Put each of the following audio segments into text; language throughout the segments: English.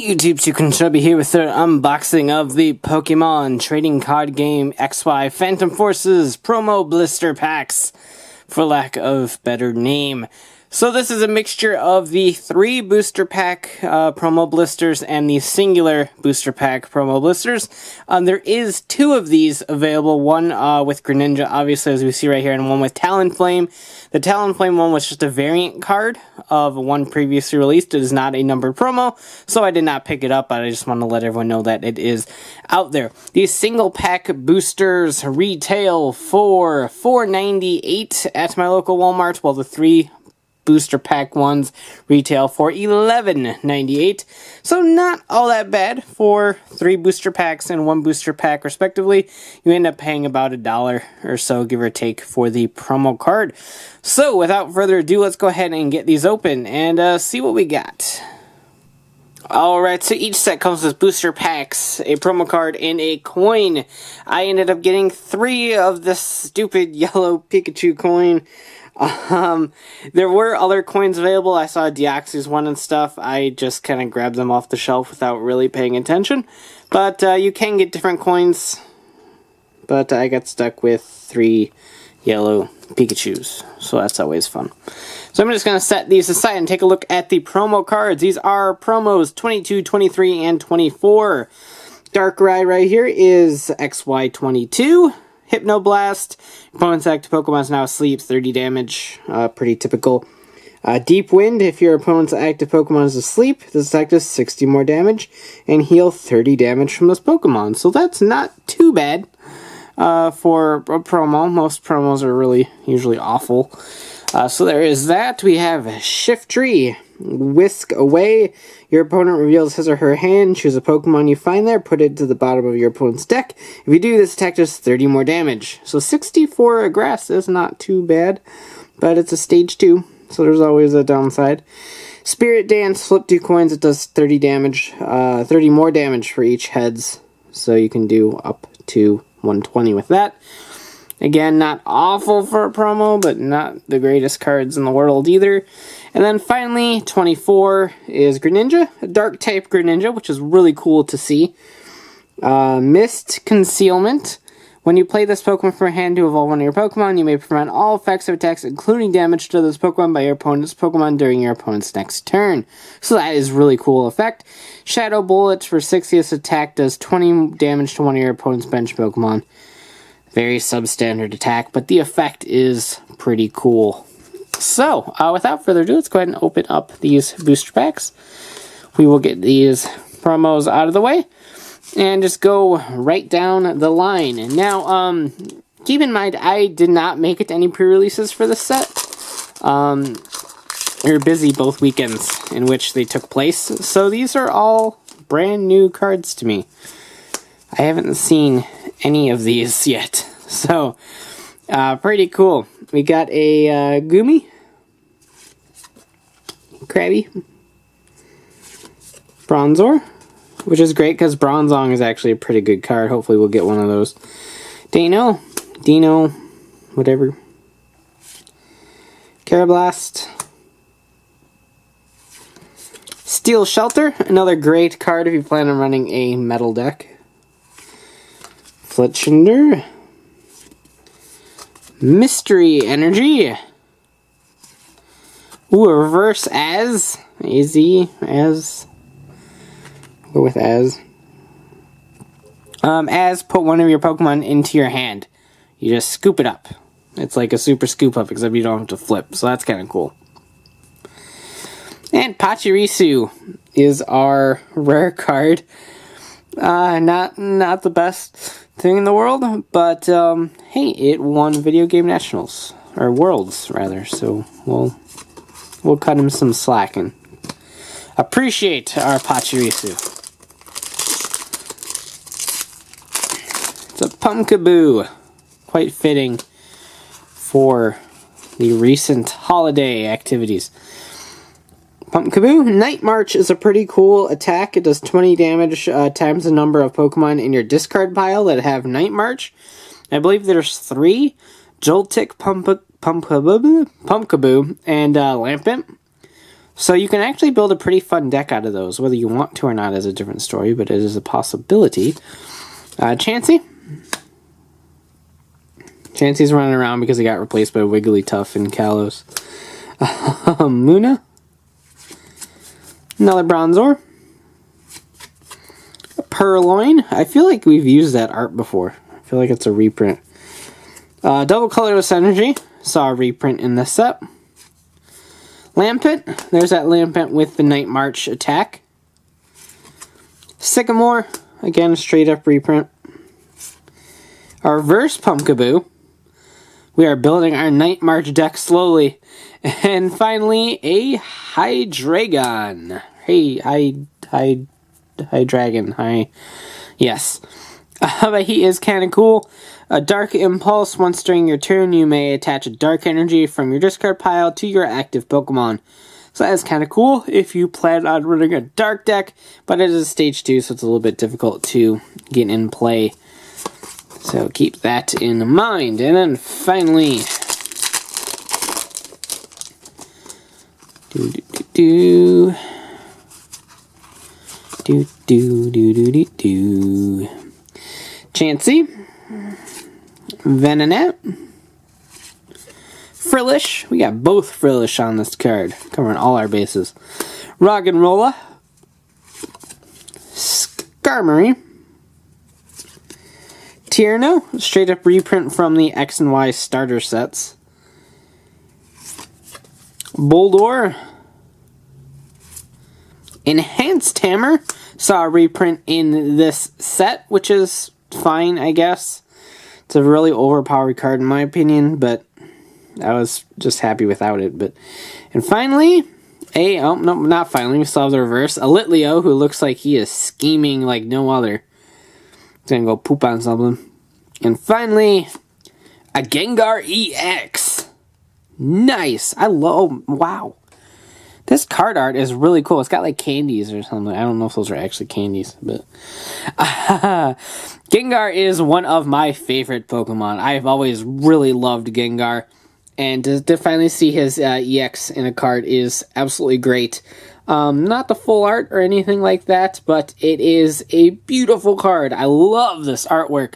YouTube, Chicken Chubby here with their unboxing of the Pokemon trading card game XY Phantom Forces Promo Blister Packs, for lack of better name. So this is a mixture of the 3 booster pack promo blisters and the singular booster pack promo blisters. There is 2 of these available, one with Greninja, obviously, as we see right here, and one with Talonflame. The Talonflame one was just a variant card of one previously released. It is not a numbered promo, so I did not pick it up, but I just want to let everyone know that it is out there. These single pack boosters retail for $4.98 at my local Walmart, while the 3 booster pack ones retail for $11.98, so not all that bad for 3 booster packs and 1 booster pack respectively. You end up paying about $1 or so, give or take, for the promo card. So without further ado, let's go ahead and get these open and see what we got. Alright, so each set comes with booster packs, a promo card, and a coin. I ended up getting 3 of this stupid yellow Pikachu coin. There were other coins available. I saw Deoxys one and stuff. I just kind of grabbed them off the shelf without really paying attention. But you can get different coins. But I got stuck with 3 yellow Pikachus. So that's always fun. So I'm just going to set these aside and take a look at the promo cards. These are promos 22, 23, and 24. Darkrai right here is XY22. Hypnoblast. Opponent's active Pokemon is now asleep, 30 damage. Pretty typical. Deep Wind, if your opponent's active Pokemon is asleep, this attack does 60 more damage and heal 30 damage from this Pokemon. So that's not too bad for a promo. Most promos are really usually awful. So there is that. We have Shiftry. Whisk away. Your opponent reveals his or her hand. Choose a Pokemon you find there. Put it to the bottom of your opponent's deck. If you do, this attack does 30 more damage. So 60 for a grass is not too bad. But it's a stage 2. So there's always a downside. Spirit Dance. Flip 2 coins. It does 30 damage. 30 more damage for each heads. So you can do up to 120 with that. Again, not awful for a promo, but not the greatest cards in the world either. And then finally, 24 is Greninja, a dark type Greninja, which is really cool to see. Mist Concealment. When you play this Pokemon from your hand to evolve one of your Pokemon, you may prevent all effects of attacks, including damage to this Pokemon, by your opponent's Pokemon during your opponent's next turn. So that is really cool effect. Shadow Bullet for 60th attack does 20 damage to one of your opponent's bench Pokemon. Very substandard attack, but the effect is pretty cool. So, without further ado, let's go ahead and open up these booster packs. We will get these promos out of the way and just go right down the line. Now, keep in mind, I did not make it to any pre-releases for this set. We were busy both weekends in which they took place, so these are all brand new cards to me. I haven't seen any of these yet, so pretty cool. We got a Gumi, Krabby, Bronzor, which is great because Bronzong is actually a pretty good card. Hopefully we'll get one of those. Dino, whatever. Carablast. Steel Shelter, another great card if you plan on running a metal deck. Fletchinder. Mystery Energy. Ooh, a reverse Az. Az. Go with Az. Az, put one of your Pokemon into your hand. You just scoop it up. It's like a super scoop up, except you don't have to flip. So that's kind of cool. And Pachirisu is our rare card. Not the best thing in the world, but hey, it won Video Game Nationals, or Worlds rather, so we'll cut him some slack and appreciate our Pachirisu. It's a Pumpkaboo, quite fitting for the recent holiday activities. Pumpkaboo, Night March is a pretty cool attack. It does 20 damage times the number of Pokemon in your discard pile that have Night March. I believe there's 3. Joltik, Pumpkaboo, and Lampent. So you can actually build a pretty fun deck out of those. Whether you want to or not is a different story, but it is a possibility. Chansey. Chansey's running around because he got replaced by Wigglytuff and Kalos. Luna. Another Bronzor. Purloin. I feel like we've used that art before. I feel like it's a reprint. Double Colorless Energy. Saw a reprint in this set. Lampent. There's that Lampent with the Night March attack. Sycamore. Again, a straight up reprint. Our reverse Pumpkaboo. We are building our Night March deck slowly. And finally, a Hydreigon. Hey, Hydreigon. Yes. But he is kind of cool. A Dark Impulse. Once during your turn, you may attach a Dark Energy from your discard pile to your active Pokemon. So that is kind of cool if you plan on running a Dark deck, but it is stage 2, so it's a little bit difficult to get in play. So keep that in mind. And then finally, Chansey, Venonat, Frillish. We got both Frillish on this card, covering all our bases. Roggenrola, Skarmory, Tierno, straight up reprint from the X and Y starter sets. Boldor, Enhanced Hammer, saw a reprint in this set, which is fine, I guess. It's a really overpowered card in my opinion, but I was just happy without it. And finally, not finally, we still have the reverse. A Litleo, who looks like he is scheming like no other. He's gonna go poop on something. And finally, a Gengar EX. Nice. Wow. This card art is really cool. It's got like candies or something. I don't know if those are actually candies, but Gengar is one of my favorite Pokemon. I've always really loved Gengar, and to finally see his EX in a card is absolutely great. Not the full art or anything like that, but it is a beautiful card. I love this artwork.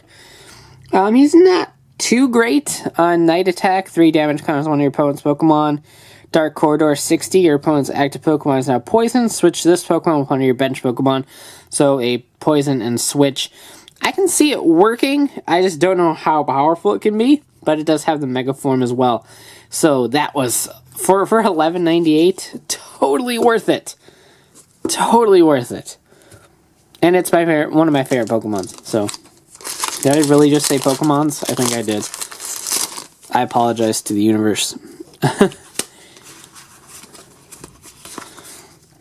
He's not too great. Night Attack, 3 damage counters one of your opponent's Pokemon. Dark Corridor, 60. Your opponent's active Pokemon is now poison. Switch this Pokemon with one of your bench Pokemon. So a poison and switch. I can see it working. I just don't know how powerful it can be. But it does have the Mega Form as well. So that was, for $11.98, totally worth it. Totally worth it. And it's my favorite, one of my favorite Pokemons. So, did I really just say Pokemons? I think I did. I apologize to the universe.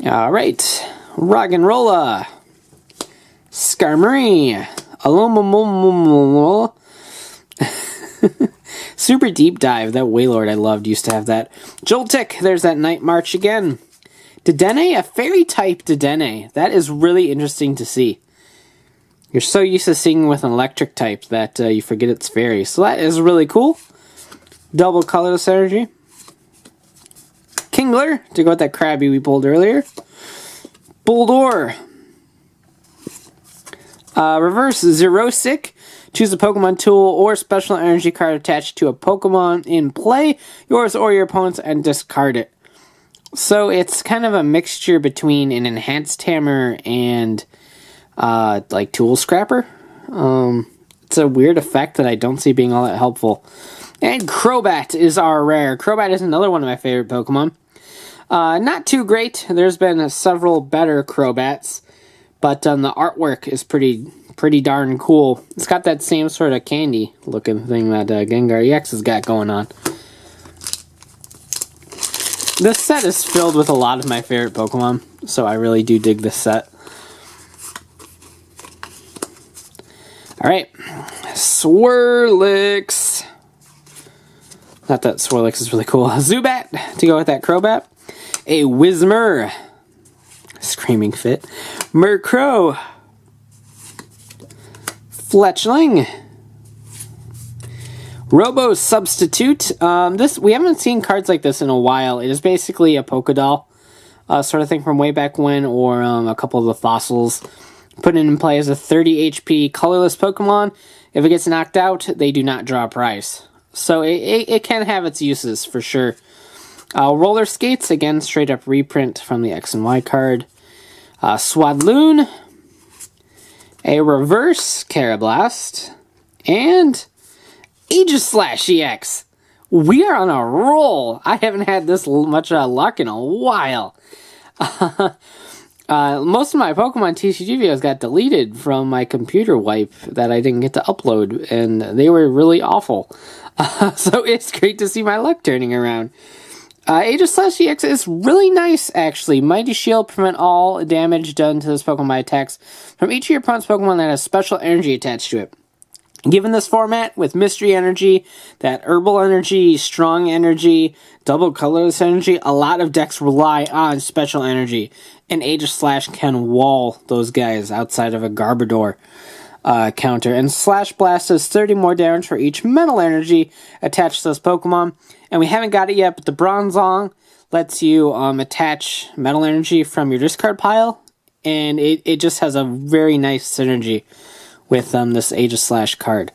Alright. Roggenrola. Skarmory. Alomomomomomomo. Super Deep Dive. That Wailord I loved used to have that. Joltik. There's that Night March again. Dedenne. A Fairy type Dedenne. That is really interesting to see. You're so used to seeing with an electric type that you forget it's fairy. So that is really cool. Double Colorless Energy. Kingler, to go with that Krabby we pulled earlier. Boldor. Reverse Xerosic. Choose a Pokemon tool or special energy card attached to a Pokemon in play, yours or your opponent's, and discard it. So it's kind of a mixture between an Enhanced Hammer and like Tool Scrapper. It's a weird effect that I don't see being all that helpful. And Crobat is our rare. Crobat is another one of my favorite Pokemon. Not too great. There's been several better Crobats, but the artwork is pretty darn cool. It's got that same sort of candy looking thing that Gengar EX has got going on. This set is filled with a lot of my favorite Pokemon, so I really do dig this set. Alright, Swirlix. Not that Swirlix is really cool. Zubat, to go with that Crobat. A Whismur. Screaming Fit. Murkrow. Fletchling. Robo Substitute. We haven't seen cards like this in a while. It is basically a Pokédoll. sort of thing from way back when, or a couple of the fossils. Put it in play as a 30 HP colorless Pokemon. If it gets knocked out, they do not draw a prize. So it can have its uses, for sure. Roller Skates, again, straight up reprint from the X and Y card. Swadloon. A reverse Carablast. And Aegislash EX. We are on a roll. I haven't had this much luck in a while. Most of my Pokemon TCG videos got deleted from my computer wipe that I didn't get to upload, and they were really awful. So it's great to see my luck turning around. Aegislash EX is really nice, actually. Mighty Shield, prevent all damage done to this Pokemon by attacks from each of your opponent's Pokemon that has special energy attached to it. Given this format, with Mystery Energy, that Herbal Energy, Strong Energy, Double Colorless Energy, a lot of decks rely on Special Energy, and Aegislash can wall those guys outside of a Garbodor counter. And Slash Blast does 30 more damage for each Mental Energy attached to this Pokemon. And we haven't got it yet, but the Bronzong lets you attach Metal Energy from your discard pile, and it just has a very nice synergy with this Aegislash card.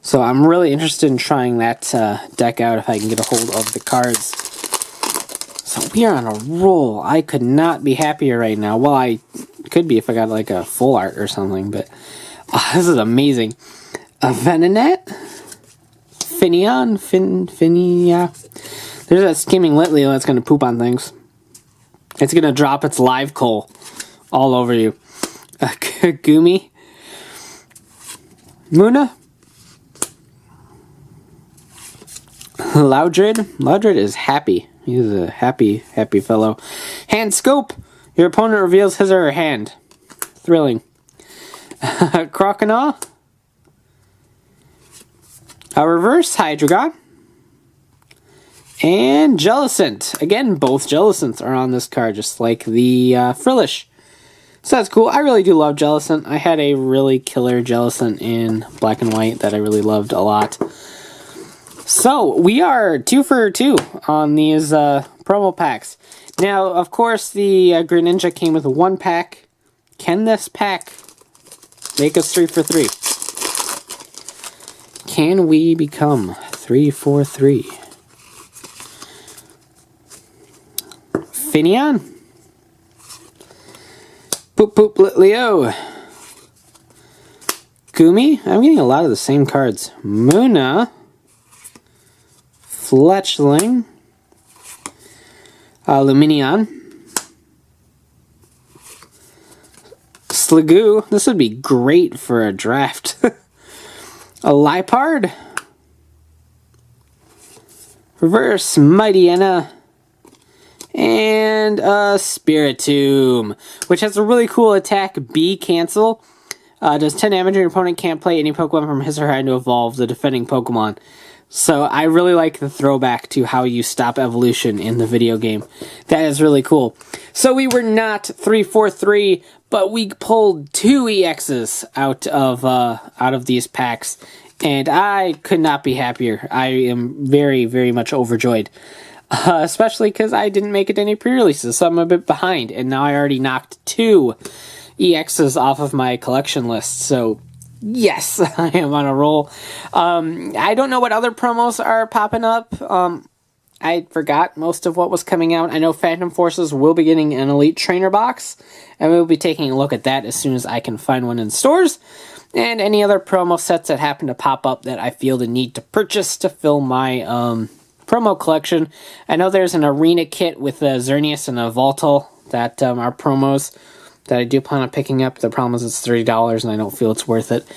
So I'm really interested in trying that deck out if I can get a hold of the cards. So we are on a roll. I could not be happier right now. Well, I could be if I got like a full art or something, but this is amazing. A Venonat, Finia. There's that Skimming Litleo that's going to poop on things. It's going to drop its live coal all over you. Gumi. Muna. Loudred. Loudred is happy. He's a happy fellow. Hand Scope. Your opponent reveals his or her hand. Thrilling. Croconaw. A reverse Hydreigon. And Jellicent. Again, both Jellicents are on this card, just like the Frillish. So that's cool. I really do love Jellicent. I had a really killer Jellicent in Black and White that I really loved a lot. So, we are 2 for 2 on these promo packs. Now, of course, the Greninja came with 1 pack. Can this pack make us 3 for 3? Can we become 3 for 3? Finion. Poop Poop Litleo. Gumi. I'm getting a lot of the same cards. Muna. Fletchling. Luminion. Sliggoo. This would be great for a draft. A Lipard. Reverse Mightyena. And a Spiritomb, which has a really cool attack, B cancel. Does 10 damage, and your opponent can't play any Pokemon from his or her hand to evolve the defending Pokemon. So I really like the throwback to how you stop evolution in the video game. That is really cool. So we were not 3 for 3, but we pulled 2 EXs out of these packs, and I could not be happier. I am very, very much overjoyed. Especially because I didn't make it any pre-releases, so I'm a bit behind, and now I already knocked 2 EXs off of my collection list, so yes, I am on a roll. I don't know what other promos are popping up. I forgot most of what was coming out. I know Phantom Forces will be getting an Elite Trainer box, and we'll be taking a look at that as soon as I can find one in stores, and any other promo sets that happen to pop up that I feel the need to purchase to fill my promo collection. I know there's an arena kit with a Xerneas and a Voltal that are promos that I do plan on picking up. The problem is it's $30 and I don't feel it's worth it.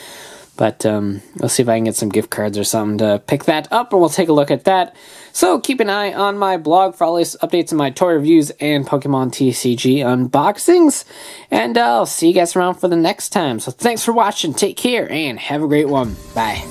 But we'll see if I can get some gift cards or something to pick that up, and we'll take a look at that. So keep an eye on my blog for all these updates on my toy reviews and Pokemon TCG unboxings. And I'll see you guys around for the next time. So thanks for watching, take care, and have a great one. Bye.